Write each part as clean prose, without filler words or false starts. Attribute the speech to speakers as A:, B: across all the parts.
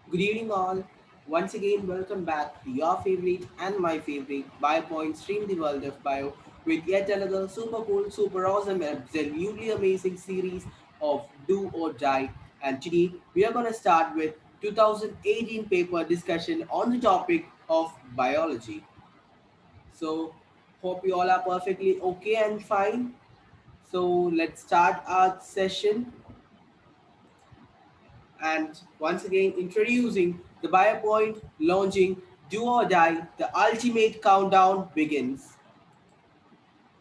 A: Good evening, all. Once again, welcome back to your favorite and my favorite BioPoint Stream the World of Bio with yet another super cool, super awesome, absolutely amazing series of Do or Die. And today, we are going to start with 2018 paper discussion on the topic of biology. So, hope you all are perfectly okay and fine. So, let's start our session. And once again, introducing the BioPoint launching Do or Die, the ultimate countdown begins.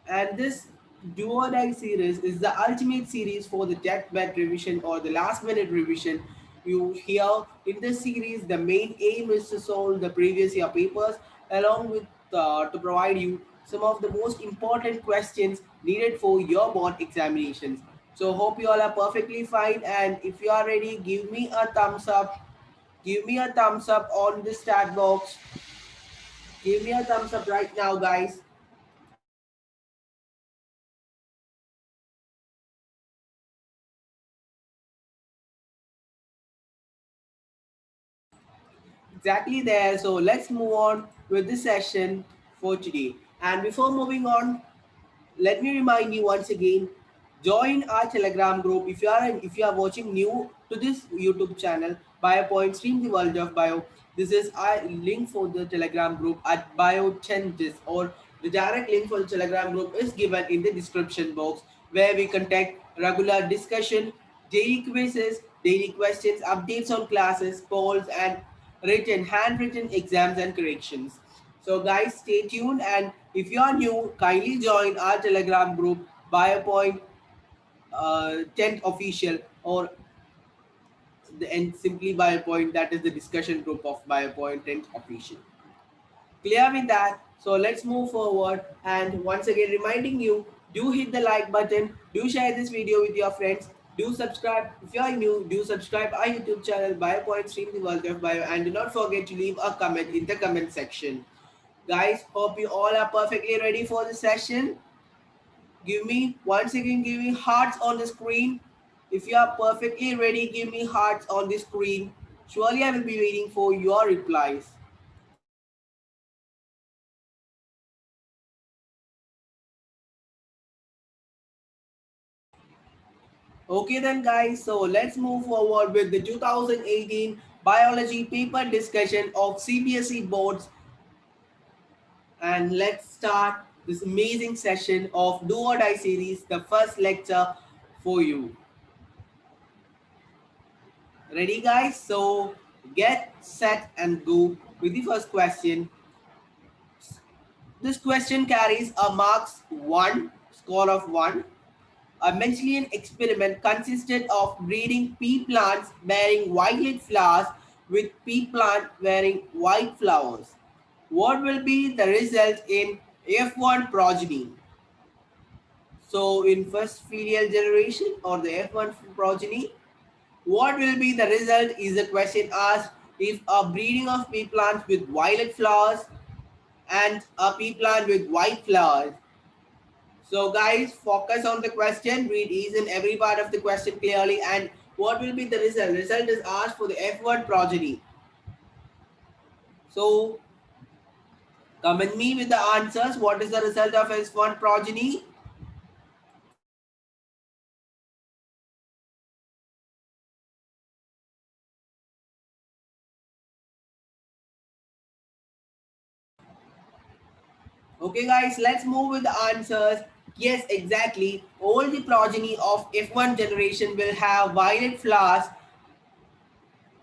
A: And this Do or Die series is the ultimate series for the deathbed revision or the last minute revision. You hear in this series, the main aim is to solve the previous year papers along with to provide you some of the most important questions needed for your board examinations. So hope you all are perfectly fine, and if you are ready, give me a thumbs up. Give me a thumbs up on the chat box. Give me a thumbs up right now, guys. Exactly there. So let's move on with this session for today. And before moving on, let me remind you once again, join our Telegram group if you are watching new to this YouTube channel. BioPoint Stream the World of Bio. This is our link for the Telegram group at Biotendis, or the direct link for the Telegram group is given in the description box, where we conduct regular discussion, daily quizzes, daily questions, updates on classes, polls, and handwritten exams and corrections. So guys, stay tuned, and if you are new, kindly join our Telegram group BioPoint 10th official, or and simply BioPoint, that is the discussion group of BioPoint 10th official. Clear with that? So let's move forward, and once again reminding you, do hit the like button, do share this video with your friends, do subscribe if you are new, do subscribe our YouTube channel BioPoint Stream the World of Bio, and do not forget to leave a comment in the comment section. Guys, hope you all are perfectly ready for the session. Give me, once again, give me hearts on the screen. If you are perfectly ready, give me hearts on the screen. Surely I will be waiting for your replies. Okay then guys, so let's move forward with the 2018 biology paper discussion of CBSE boards, and let's start this amazing session of Do or Die series, the first lecture for you. Ready guys? So get set and go with the first question. This question carries a marks 1, score of 1. A Mendelian experiment consisted of breeding pea plants bearing violet flowers with pea plant bearing white flowers. What will be the result in F1 progeny? So in first filial generation or the F1 progeny, what will be the result is the question asked if a breeding of pea plants with violet flowers and a pea plant with white flowers. So guys, focus on the question, read each and every part of the question clearly, and what will be the result? Result is asked for the F1 progeny. So comment me with the answers. What is the result of F1 progeny? Okay guys, let's move with the answers. Yes, exactly. All the progeny of F1 generation will have violet flowers.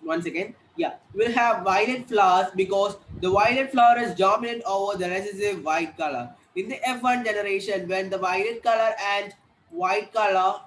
A: Once again, yeah, will have violet flowers because the violet flower is dominant over the recessive white color. In the F1 generation, when the violet color and white color,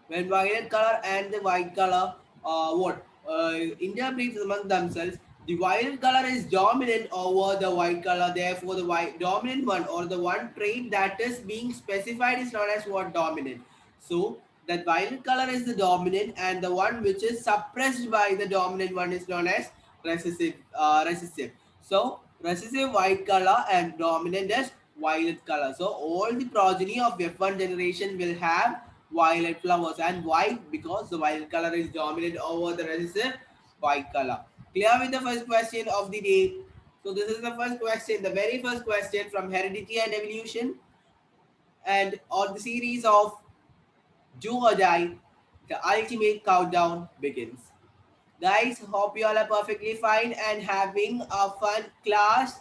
A: when violet color and the white color, interbreeds among themselves, the violet color is dominant over the white color. Therefore, the white dominant one, or the one trait that is being specified, is known as what? Dominant. So that violet color is the dominant, and the one which is suppressed by the dominant one is known as recessive. Recessive. So recessive white color and dominant as violet color. So all the progeny of F1 generation will have violet flowers. And why? Because the violet color is dominant over the recessive white color. Clear with the first question of the day? So this is the first question, the very first question from Heredity and Evolution, and on the series of Do or Die, the ultimate countdown begins. Guys, hope you all are perfectly fine and having a fun class.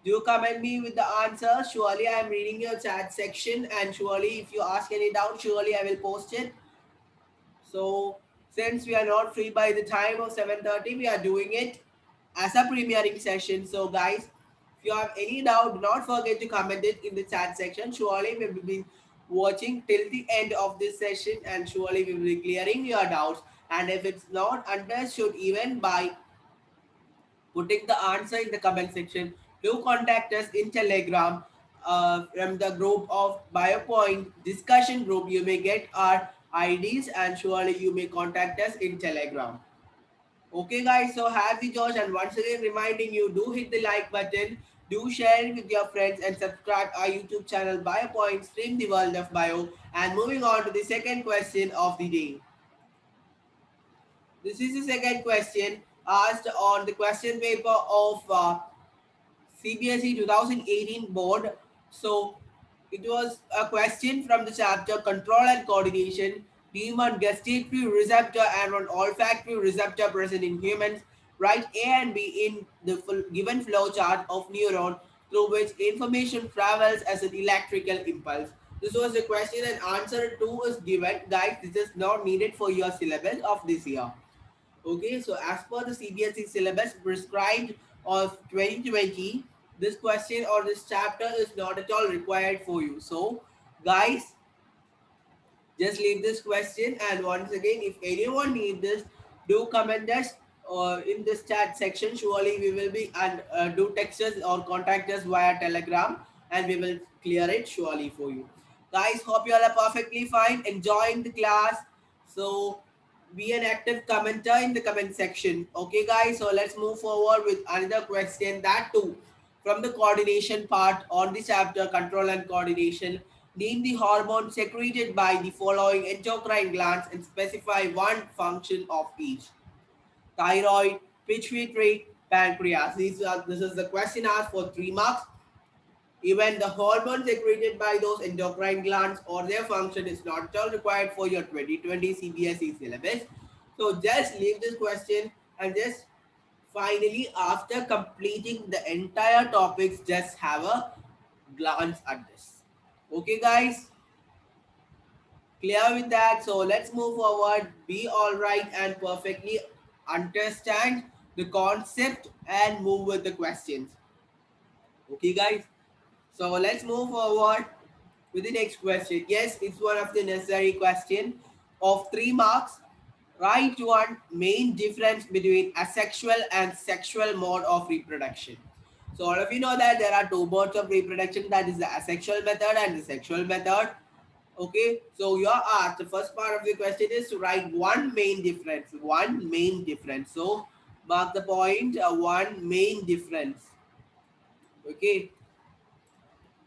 A: Do comment me with the answer. Surely I am reading your chat section, and surely if you ask any doubt, surely I will post it. So since we are not free by the time of 7:30, we are doing it as a premiering session. So guys, if you have any doubt, do not forget to comment it in the chat section. Surely we will be watching till the end of this session, and surely we will be clearing your doubts. And if it's not understood even by putting the answer in the comment section, do contact us in Telegram from the group of BioPoint discussion group. You may get our IDs, and surely you may contact us in Telegram. Okay, guys, so happy Josh, and once again reminding you, do hit the like button, do share it with your friends, and subscribe our YouTube channel BioPoint, stream the world of bio. And moving on to the second question of the day. This is the second question asked on the question paper of CBSE 2018 board. So it was a question from the chapter Control and Coordination. Name one gustatory receptor and one olfactory receptor present in humans. Write A and B in the given flow chart of neuron through which information travels as an electrical impulse. This was the question, and answer 2 is given. Guys, this is not needed for your syllabus of this year. Okay, so as per the CBSE syllabus prescribed of 2020, this question or this chapter is not at all required for you. So, guys, just leave this question, and once again, if anyone need this, do comment us in this chat section. Surely we will be, and do text us or contact us via Telegram, and we will clear it surely for you. Guys, hope you all are perfectly fine, enjoying the class. So be an active commenter in the comment section. Okay, guys, so let's move forward with another question, that too from the coordination part on the chapter Control and Coordination. Name the hormone secreted by the following endocrine glands and specify one function of each. Thyroid, pituitary, pancreas. This is the question asked for 3 marks. Even the hormone secreted by those endocrine glands or their function is not at all required for your 2020 CBSE syllabus. So just leave this question, and just finally, after completing the entire topics, just have a glance at this. Okay, guys, clear with that? So let's move forward. Be all right and perfectly understand the concept and move with the questions. Okay, guys. So let's move forward with the next question. Yes, it's one of the necessary question of 3 marks. Write one main difference between asexual and sexual mode of reproduction. So all of you know that there are 2 modes of reproduction, that is the asexual method and the sexual method. Okay, so you are asked, the first part of the question is to write one main difference. One main difference. So mark the point, one main difference. Okay,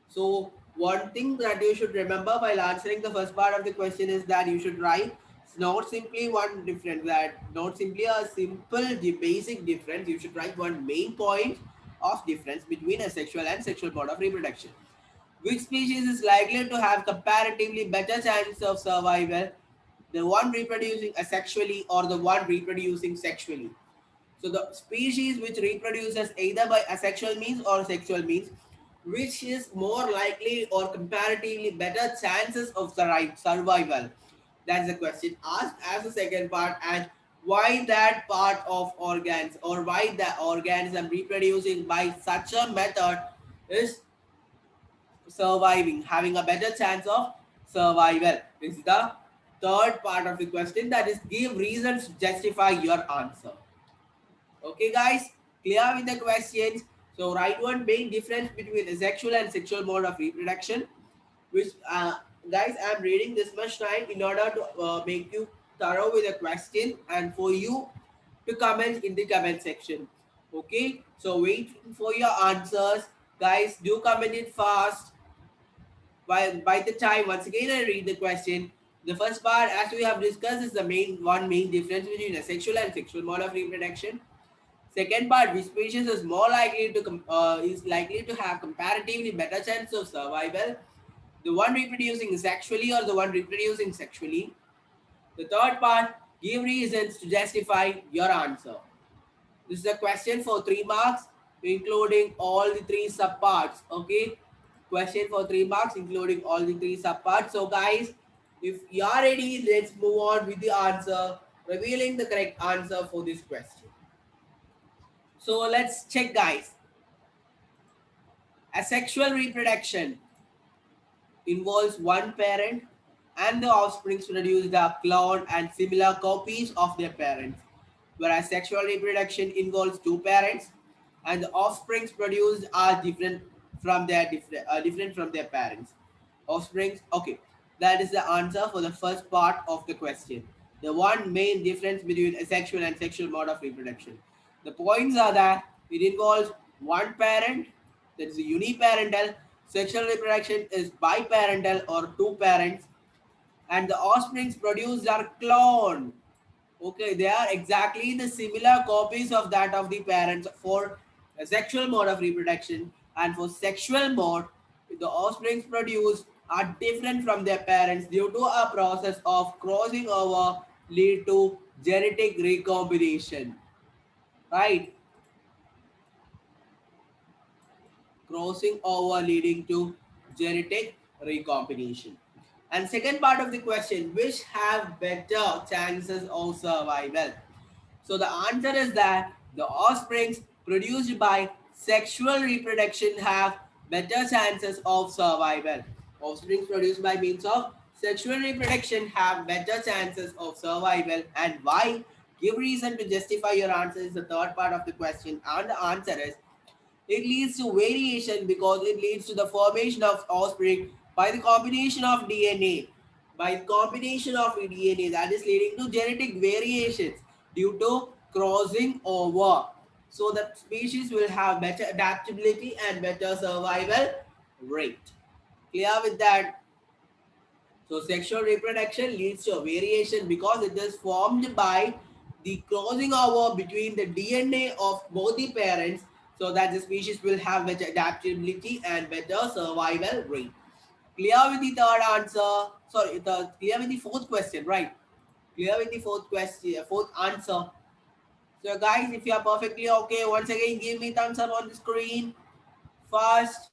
A: so one thing that you should remember while answering the first part of the question is that you should write not simply one difference, that not simply a simple basic difference. You should write one main point of difference between asexual and sexual mode of reproduction. Which species is likely to have comparatively better chance of survival? The one reproducing asexually or the one reproducing sexually? So the species which reproduces either by asexual means or sexual means, which is more likely or comparatively better chances of survival? That's the question asked as the second part. And why that part of organs, or why the organism reproducing by such a method is surviving, having a better chance of survival, is the third part of the question. That is, give reasons to justify your answer. Okay, guys, clear with the questions? So write one main difference between asexual and sexual mode of reproduction, which guys, I'm reading this much time in order to make you thorough with the question and for you to comment in the comment section. Okay, so wait for your answers. Guys, do comment it fast. By the time, once again I read the question, the first part, as we have discussed, is the main difference between asexual and sexual mode of reproduction. Second part, which species is more likely to is likely to have comparatively better chance of survival, the one reproducing sexually or the one reproducing sexually. The third part, give reasons to justify your answer. This is a question for 3 marks, including all the three subparts. Okay, question for 3 marks, including all the three subparts. So, guys, if you are ready, let's move on with the answer, revealing the correct answer for this question. So, let's check, guys. Asexual reproduction involves one parent and the offspring produce the clone and similar copies of their parents, whereas sexual reproduction involves two parents and the offsprings produced are different from their parents. Offsprings, okay, that is the answer for the first part of the question. The one main difference between asexual and sexual mode of reproduction. The points are that it involves one parent, that is uniparental. Sexual reproduction is biparental or two parents, and the offsprings produced are cloned. Okay, they are exactly the similar copies of that of the parents for a sexual mode of reproduction, and for sexual mode, the offsprings produced are different from their parents due to a process of crossing over lead to genetic recombination. Right? Crossing over leading to genetic recombination. And second part of the question, which have better chances of survival? So the answer is that the offsprings produced by sexual reproduction have better chances of survival. Offsprings produced by means of sexual reproduction have better chances of survival. And why? Give reason to justify your answer is the third part of the question. And the answer is it leads to variation because it leads to the formation of offspring by the combination of DNA. By combination of DNA, that is leading to genetic variations due to crossing over. So that species will have better adaptability and better survival rate. Clear with that? So sexual reproduction leads to a variation because it is formed by the crossing over between the DNA of both the parents, so that the species will have better adaptability and better survival rate. Clear with the third answer? Sorry, clear with the fourth question, right? Clear with the fourth question, fourth answer. So guys, if you are perfectly okay, once again give me thumbs up on the screen. First.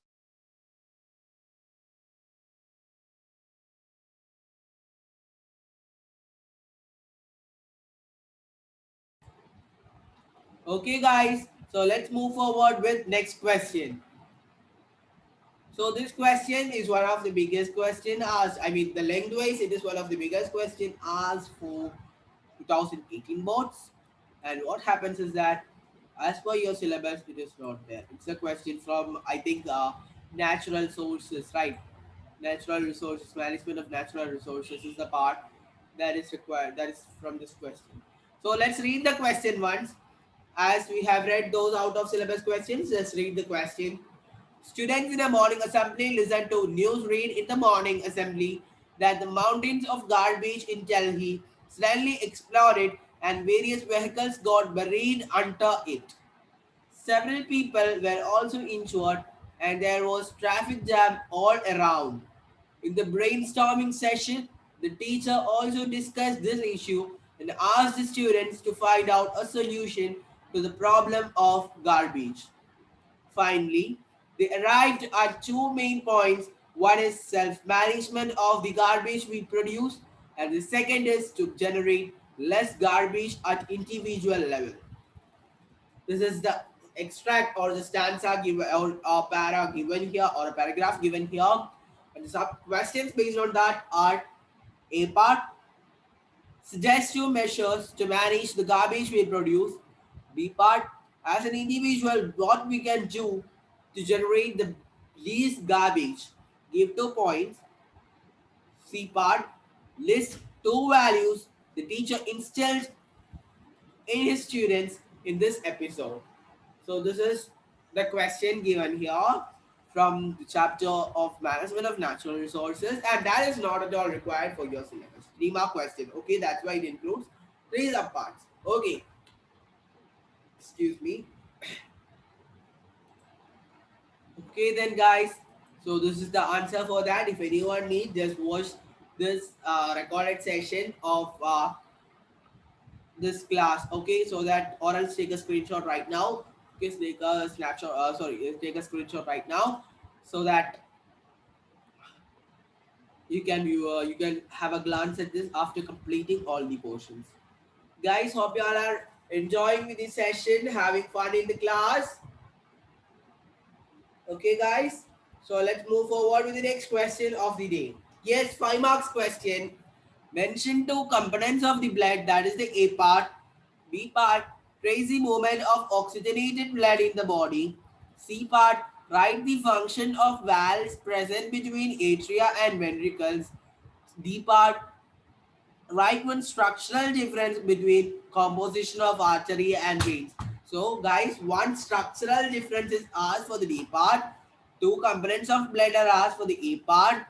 A: Okay guys, so let's move forward with next question. So this question is one of the biggest question asked. I mean, the lengthwise, it is one of the biggest question asked for 2018 boards. And what happens is that, as per your syllabus, it is not there. It's a question from, I think, natural sources, right? Natural resources, management of natural resources is the part that is required. That is from this question. So let's read the question once. As we have read those out of syllabus questions, let's read the question. Students in a morning assembly listen to news read in the morning assembly that the mountains of garbage in Delhi suddenly exploded and various vehicles got buried under it. Several people were also injured and there was traffic jam all around. In the brainstorming session, the teacher also discussed this issue and asked the students to find out a solution to the problem of garbage. Finally, they arrived at two main points. One is self-management of the garbage we produce, and the second is to generate less garbage at individual level. This is the extract or the stanza given or a para given here or a paragraph given here. And the sub questions based on that are: A part, suggestive measures to manage the garbage we produce. B part, as an individual, what we can do to generate the least garbage. Give 2 points. C part, list two values the teacher instills in his students in this episode. So this is the question given here. from the chapter of management of natural resources, and that is not at all required for your syllabus. 3 mark question. Okay, that's why it includes 3 subparts. Okay, excuse me. Okay, then, guys. So this is the answer for that. If anyone needs, just watch this recorded session of this class. Okay, so that, or else take a screenshot right now. Okay, so take a snapshot. Sorry, take a screenshot right now, so that you can have a glance at this after completing all the portions. Guys, hope you all are enjoying this session, having fun in the class. Okay, guys. So let's move forward with the next question of the day. Yes, 5 marks question. Mention two components of the blood, that is the A part. B part, trace the movement of oxygenated blood in the body. C part, write the function of valves present between atria and ventricles. D part, write one structural difference between composition of artery and veins. So guys, one structural difference is asked for the D part. Two components of blood are asked for the A part.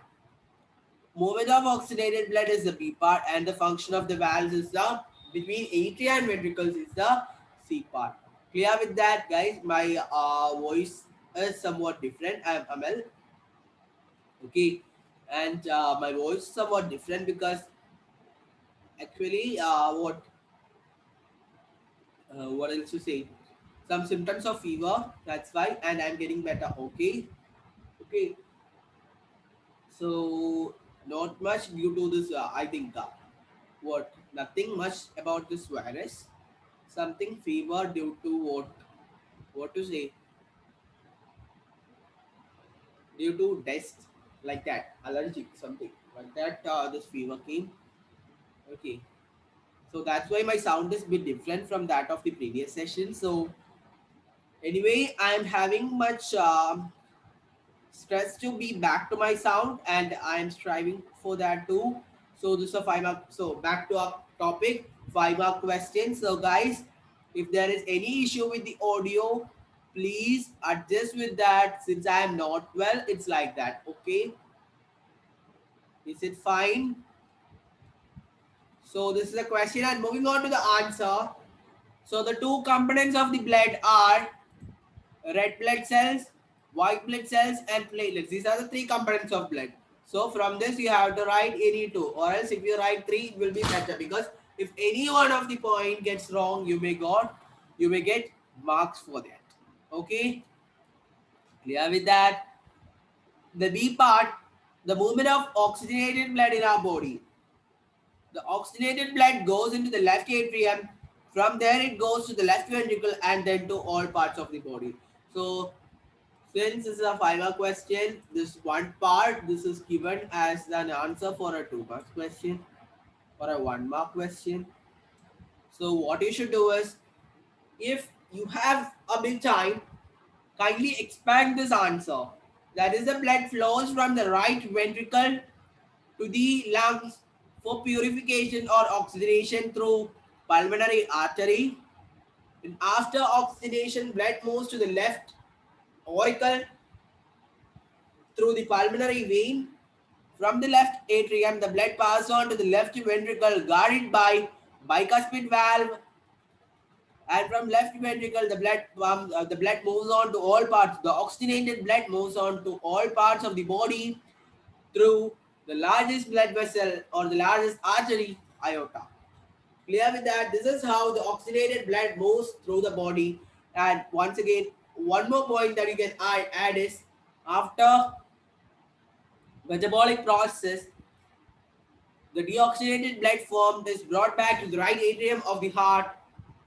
A: Movement of oxygenated blood is the B part, and the function of the valves is the between atria and ventricles is the C part. Clear with that, guys? My voice is somewhat different. I am Amal. Okay, and my voice is somewhat different because actually, what else to say? Some symptoms of fever. That's why, and I'm getting better. Okay, okay. So not much due to this. I think what nothing much about this virus. Something fever due to what to say, due to dust, like that, allergic something like that. This fever came. Okay, so that's why my sound is a bit different from that of the previous session. So anyway, I'm having much stress to be back to my sound, and I'm striving for that too. So this is a 5 mark. So back to our topic, 5 mark question. So guys, if there is any issue with the audio, please adjust with that. Since I am not well, it's like that. Okay, is it fine? So this is a question, and moving on to the answer. So the two components of the blood are red blood cells, white blood cells, and platelets. These are the three components of blood. So from this you have to write any two, or else if you write three, it will be better, because if any one of the point gets wrong, you may get marks for that. Okay, clear with that? The B part, the movement of oxygenated blood in our body. The oxygenated blood goes into the left atrium. From there, it goes to the left ventricle and then to all parts of the body. So since this is a 5 mark question, this one part, this is given as an answer for a 2 mark question or a 1 mark question. So what you should do is, if you have a bit time, kindly expand this answer. That is, the blood flows from the right ventricle to the lungs for purification or oxygenation through pulmonary artery. And after oxidation, blood moves to the left auricle through the pulmonary vein. From the left atrium, the blood passes on to the left ventricle, guarded by bicuspid valve. And from left ventricle, the blood moves on to all parts. The oxygenated blood moves on to all parts of the body through the largest blood vessel or the largest artery, aorta. Clear with that? This is how the oxygenated blood moves through the body. And once again, one more point that you can add is, after metabolic process, the deoxygenated blood formed is brought back to the right atrium of the heart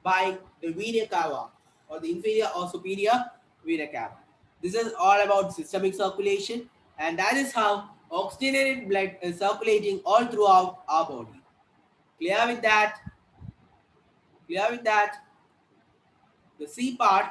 A: by the vena cava, or the inferior or superior vena cava. This is all about systemic circulation, and that is how oxygenated blood is circulating all throughout our body. Clear with that? Clear with that? The C part,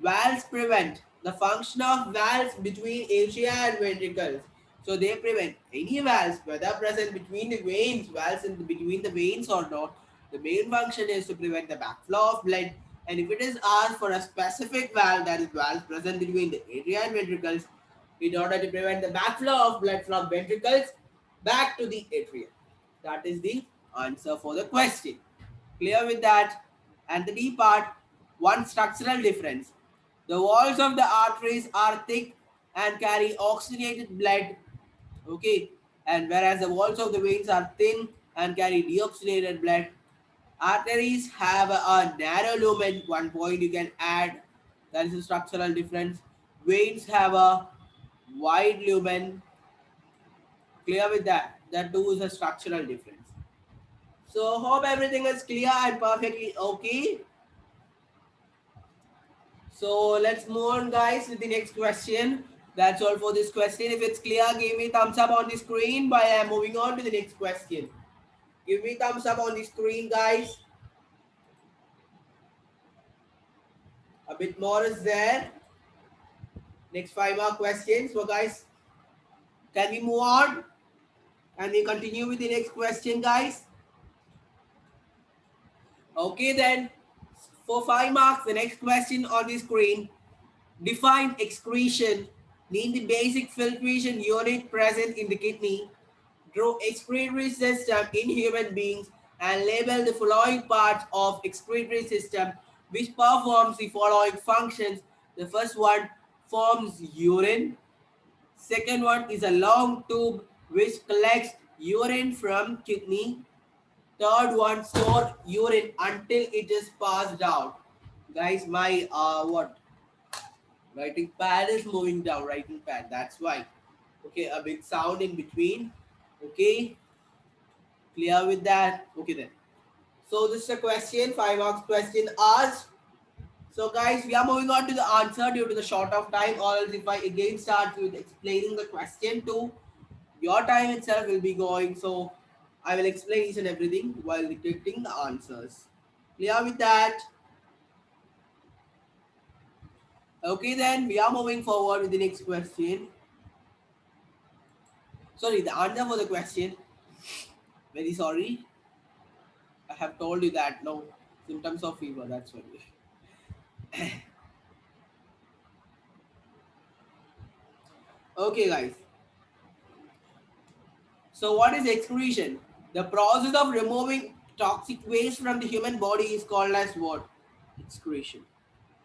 A: valves prevent the function of valves between atria and ventricles. So they prevent any valves, whether present between the veins, valves in between the veins or not. The main function is to prevent the backflow of blood. And if it is asked for a specific valve, that is valves present between the atria and ventricles, in order to prevent the backflow of blood from ventricles back to the atrium. That is the answer for the question. Clear with that? And the D part, one structural difference. The walls of the arteries are thick and carry oxygenated blood. Okay. And whereas the walls of the veins are thin and carry deoxygenated blood. Arteries have a narrow lumen. One point you can add. That is a structural difference. Veins have a wide lumen. Clear with that? That too is a structural difference. So hope everything is clear and perfectly okay. So let's move on, guys, with the next question. That's all for this question. If it's clear, give me thumbs up on the screen by moving on to the next question. Give me thumbs up on the screen, guys. A bit more is there. Next 5 more questions. So, guys, can we move on? Can we continue with the next question, guys? Okay, then. For 5 marks, the next question on the screen. Define excretion. Name the basic filtration unit present in the kidney. Draw excretory system in human beings and label the following parts of excretory system which performs the following functions. The first one forms urine. Second one is a long tube which collects urine from kidney. Third one store urine until it is passed out. Guys, my writing pad is moving down. Writing pad. That's why. Okay, a big sound in between. Okay, clear with that? Okay then. So this is a question, 5 marks question asked. So guys, we are moving on to the answer due to the short of time, or else if I again start with explaining the question too, your time itself will be going. So I will explain each and everything while dictating the answers. Clear with that? Okay then, we are moving forward with the next question. Sorry, the answer for the question. Very sorry. I have told you that no symptoms of fever, that's what. Okay guys. So what is excretion? The process of removing toxic waste from the human body is called as what? Excretion.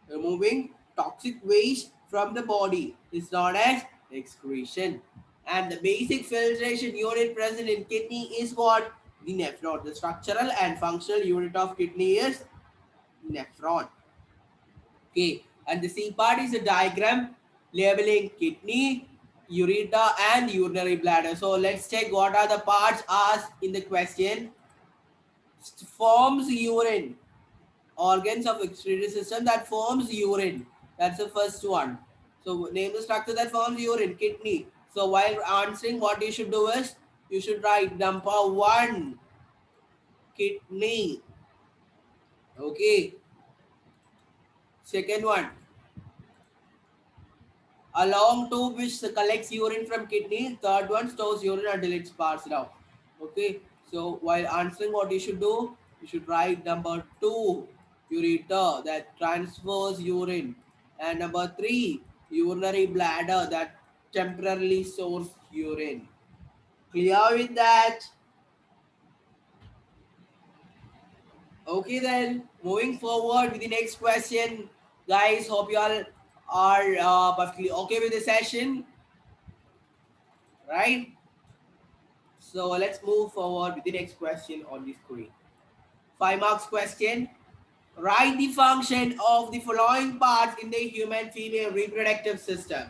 A: Removing toxic waste from the body is known as excretion. And the basic filtration unit present in kidney is what? The nephron. The structural and functional unit of kidney is nephron. Okay, and the C part is a diagram labeling kidney, ureter, and urinary bladder. So let's check what are the parts asked in the question. Forms urine. Organs of excretory system that forms urine. That's the first one. So name the structure that forms urine, kidney. So while answering, what you should do is you should write number 1, kidney. Okay. Second one, a long tube which collects urine from kidney. Third one stores urine until it's passed out. Okay. So while answering, what you should do, you should write number 2, ureter, that transfers urine, and number 3, urinary bladder, that temporarily stores urine. Clear with that? Okay then, moving forward with the next question. Guys, hope you all are perfectly okay with the session, right? So let's move forward with the next question on the screen. 5 marks question. Write the function of the following parts in the human female reproductive system.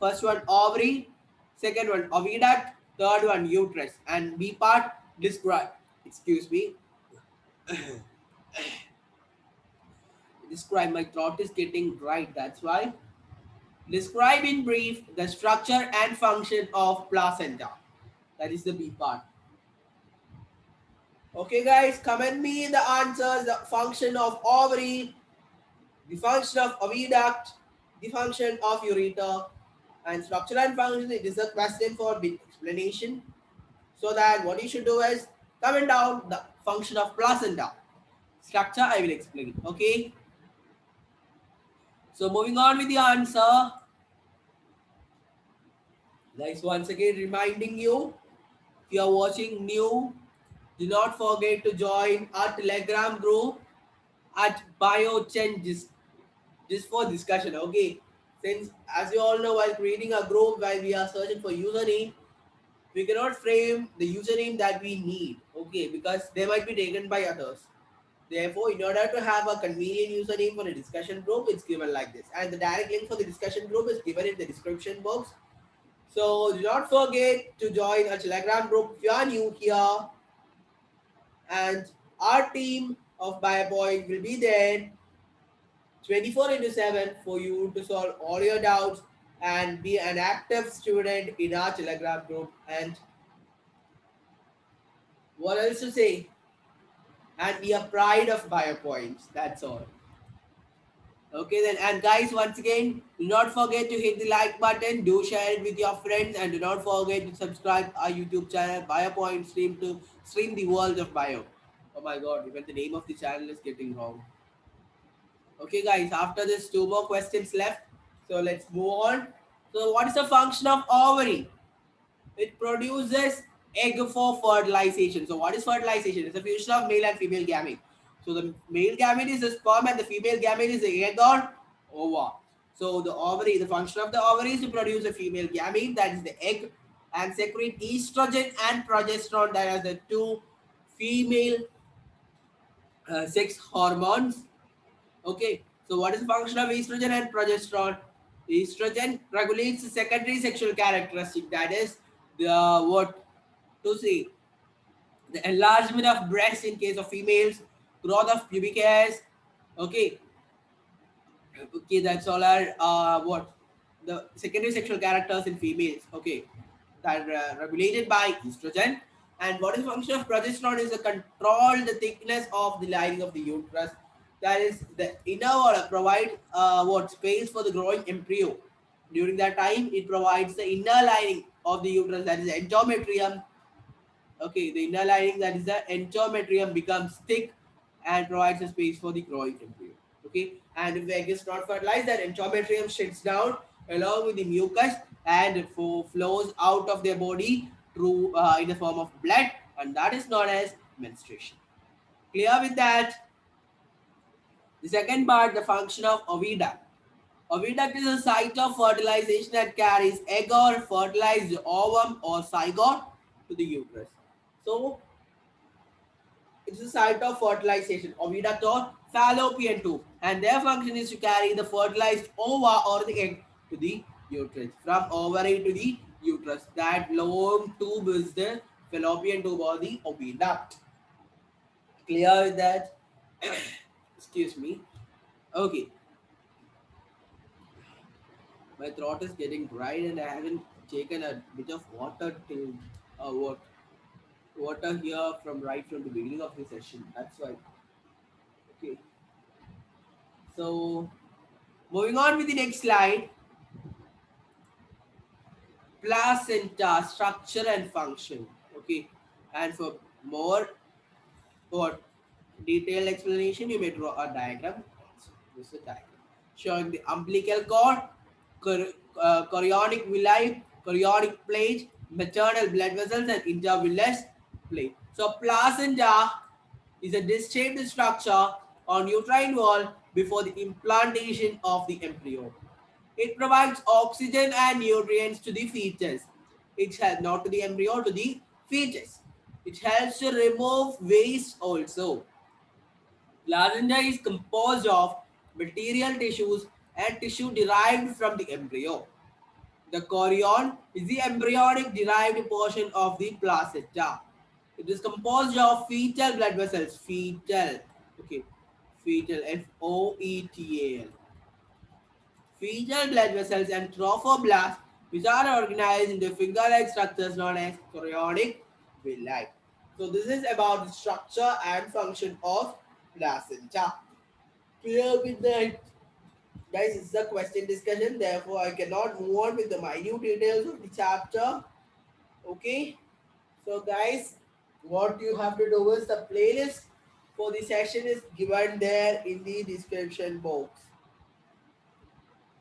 A: First one, ovary. Second one, oviduct. Third one, uterus. And B part, describe. Excuse me. Describe. My throat is getting dry. That's why. Describe in brief the structure and function of placenta. That is the B part. Okay, guys, comment me the answers. The function of ovary, the function of oviduct, the function of ureter, and structure and function. It is a question for big explanation. So that what you should do is comment down the function of placenta. Structure I will explain. Okay. So moving on with the answer. Guys, once again reminding you, if you are watching new, do not forget to join our Telegram group at BioChange just for discussion. Okay, since as you all know, while creating a group while we are searching for username, we cannot frame the username that we need. Okay, because they might be taken by others. Therefore, in order to have a convenient username for a discussion group, it's given like this. And the direct link for the discussion group is given in the description box. So do not forget to join our Telegram group if you are new here. And our team of BioPoint will be there 24 into 7 for you to solve all your doubts and be an active student in our Telegram group. And what else to say? And be a pride of BioPoints. That's all. Okay then, and guys, once again, do not forget to hit the like button, do share it with your friends, and do not forget to subscribe our YouTube channel BioPoint Stream to stream the world of bio. Oh my god, even the name of the channel is getting wrong. Okay guys, after this two more questions left. So let's move on. So what is the function of ovary? It produces egg for fertilization. So what is fertilization? It's a fusion of male and female gamete. So the male gamete is the sperm and the female gamete is the egg or ova. So the ovary, the function of the ovary is to produce a female gamete, that is the egg, and secrete estrogen and progesterone, that are the two female sex hormones. Okay, so what is the function of estrogen and progesterone? Estrogen regulates the secondary sexual characteristic, that is the what to say, the enlargement of breasts in case of females, growth of pubic hairs. Okay, okay, that's all our what the secondary sexual characters in females. Okay, that are regulated by estrogen. And what is the function of progesterone is to control the thickness of the lining of the uterus. That is the inner wall provide what space for the growing embryo. During that time, it provides the inner lining of the uterus, that is the endometrium. Okay, the inner lining, that is the endometrium, becomes thick and provides a space for the growing embryo. Okay, and if the egg is not fertilized, that endometrium shuts down along with the mucus and flows out of their body through in the form of blood, and that is known as menstruation. Clear with that? The second part, the function of oviduct. Oviduct is a site of fertilization that carries egg or fertilized ovum or zygote to the uterus. So it's a site of fertilization, oviduct or fallopian tube, and their function is to carry the fertilized ova or the egg to the uterus. From ovary to the uterus, that long tube is the fallopian tube or the oviduct. Clear with that? Excuse me. Okay, my throat is getting dry and I haven't taken a bit of water till what water here from right from the beginning of the session. That's why. Okay, so moving on with the next slide, placenta structure and function. Okay, and for more what detailed explanation, you may draw a diagram. This is a diagram showing the umbilical cord, chorionic villi, chorionic plate, maternal blood vessels, and intervillous plate. So placenta is a distinct structure on uterine wall before the implantation of the embryo. It provides oxygen and nutrients to the fetus. It helps not to the embryo, to the fetus. It helps to remove waste also. Placenta is composed of material tissues and tissue derived from the embryo. The chorion is the embryonic derived portion of the placenta. It is composed of fetal blood vessels, fetal, okay, fetal, F-O-E-T-A-L, fetal blood vessels and trophoblasts, which are organized into finger-like structures known as chorionic villi. So this is about the structure and function of placenta. Clear with that? Guys, this is a question discussion, therefore I cannot move on with the minute details of the chapter. Okay, so guys, what you have to do is the playlist for the session is given there in the description box.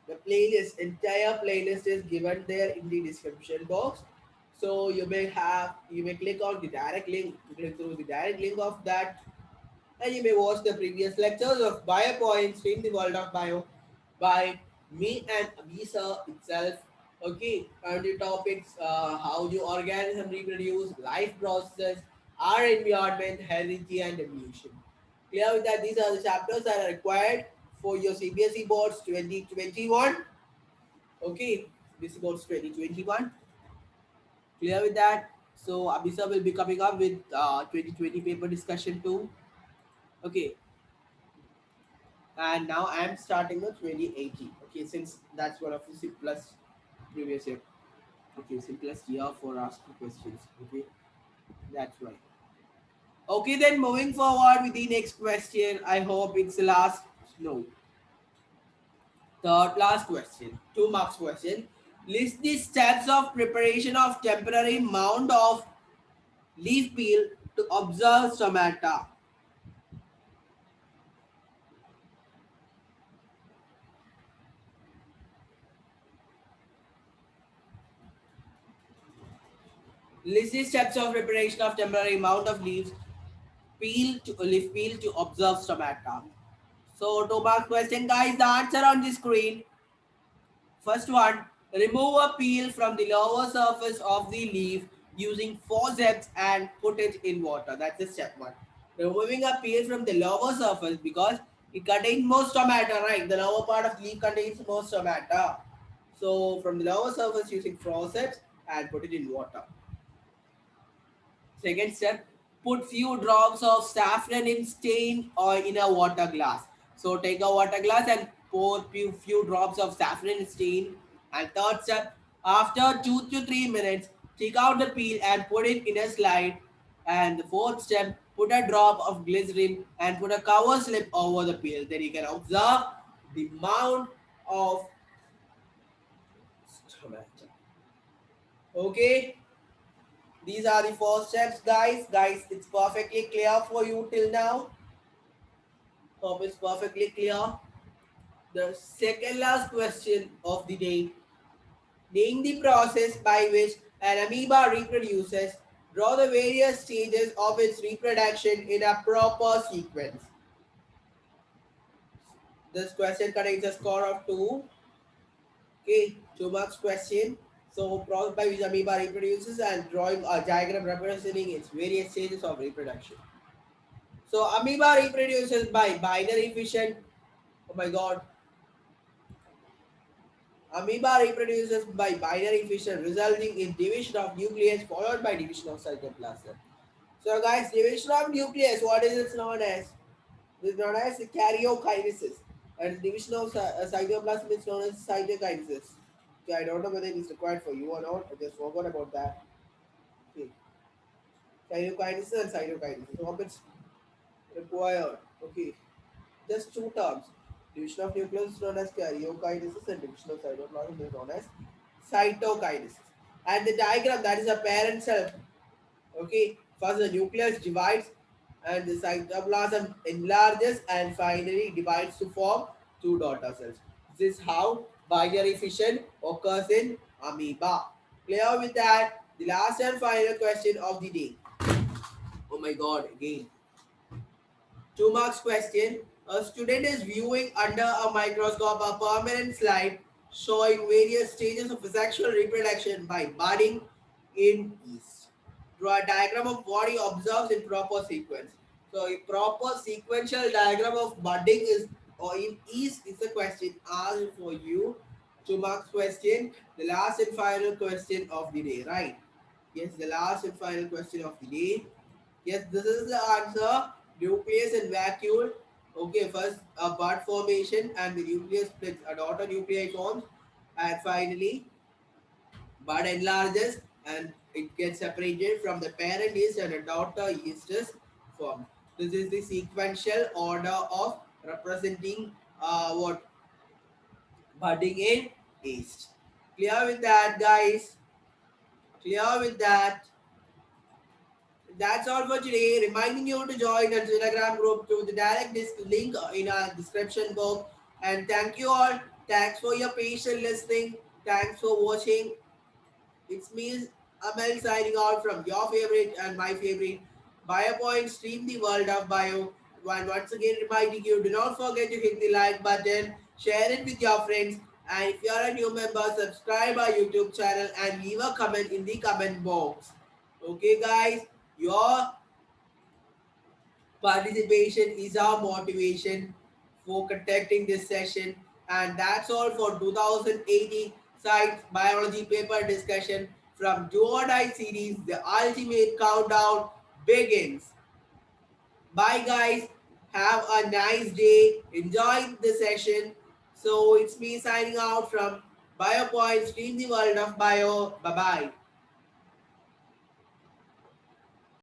A: The playlist, entire playlist is given there in the description box. So you may click on the direct link, click through the direct link of that, and you may watch the previous lectures of BioPoints in the world of bio by me and Abisa itself. Okay, and the topics how do organisms reproduce, life process, our environment, heredity, and evolution. Clear with that? These are the chapters that are required for your CBSE boards 2021. Okay, CBSE boards 2021. Clear with that? So Abisa will be coming up with 2020 paper discussion too. Okay, and now I'm starting with 2080. Okay, since that's one of the simplest previous year. Okay, simplest year for asking questions. Okay, that's right. Okay, then moving forward with the next question. I hope it's the last. No, third last question. 2 marks question. List the steps of preparation of temporary mound of leaf peel to observe stomata. List the steps of preparation of temporary mound of leaf peel to observe stomata. So, 2 mark question, guys. The answer on the screen. First one, remove a peel from the lower surface of the leaf using forceps and put it in water. That's the step one. Removing a peel from the lower surface because it contains more stomata, right? The lower part of the leaf contains more stomata. So, from the lower surface using forceps and put it in water. Second step, put few drops of saffron in stain or in a water glass. So take a water glass and pour few drops of saffron in stain. And third step, after 2 to 3 minutes, take out the peel and put it in a slide. And the fourth step, put a drop of glycerin and put a cover slip over the peel. Then you can observe the amount of stomata. Okay, these are the 4 steps, guys. Guys, it's perfectly clear for you till now. Hope it's perfectly clear. The second last question of the day. Name the process by which an amoeba reproduces. Draw the various stages of its reproduction in a proper sequence. This question contains a score of 2. Okay, 2 marks question. So, process by which amoeba reproduces and drawing a diagram representing its various stages of reproduction. So amoeba reproduces by binary fission. Oh my god. Amoeba reproduces by binary fission resulting in division of nucleus followed by division of cytoplasm. So guys, division of nucleus, what is it known as? It is known as karyokinesis. And division of cytoplasm is known as cytokinesis. Okay, I don't know whether it is required for you or not. I just forgot about that. Okay. Karyokinesis and cytokinesis. Hope it's required. Okay. Just 2 terms. Division of nucleus is known as karyokinesis and division of cytoplasm is known as cytokinesis. And the diagram, that is a parent cell. Okay, first the nucleus divides and the cytoplasm enlarges and finally divides to form 2 daughter cells. This is how binary fission occurs in amoeba. Clear with that? The last and final question of the day. Oh my god, again. 2 marks question. A student is viewing under a microscope a permanent slide showing various stages of sexual reproduction by budding in yeast. Draw a diagram of what he observes in proper sequence. So, a proper sequential diagram of budding is or in yeast is a question asked for you. 2 marks question. The last and final question of the day, right? Yes, the last and final question of the day. Yes, this is the answer. Nucleus and vacuole. Okay, first a bud formation and the nucleus splits. A daughter nuclei forms, and finally bud enlarges and it gets separated from the parent yeast and a daughter yeast is formed. This is the sequential order of representing what budding in yeast. Clear with that, guys? Clear with that? That's all for today. Reminding you to join our Telegram group through the direct link in our description box. And thank you all Thanks for your patient listening. Thanks for watching. It's me, Amel, signing out from your favorite and my favorite BioPoint Stream the World of Bio. And once again, reminding you, do not forget to hit the like button, share it with your friends, and if you are a new member, subscribe our YouTube channel and leave a comment in the comment box. Okay, guys, your participation is our motivation for conducting this session. And that's all for 2018 Science Biology paper discussion from Do or Die series. The ultimate countdown begins. Bye, guys. Have a nice day. Enjoy the session. So, it's me signing out from BioPoint, Stream the World of Bio. Bye bye.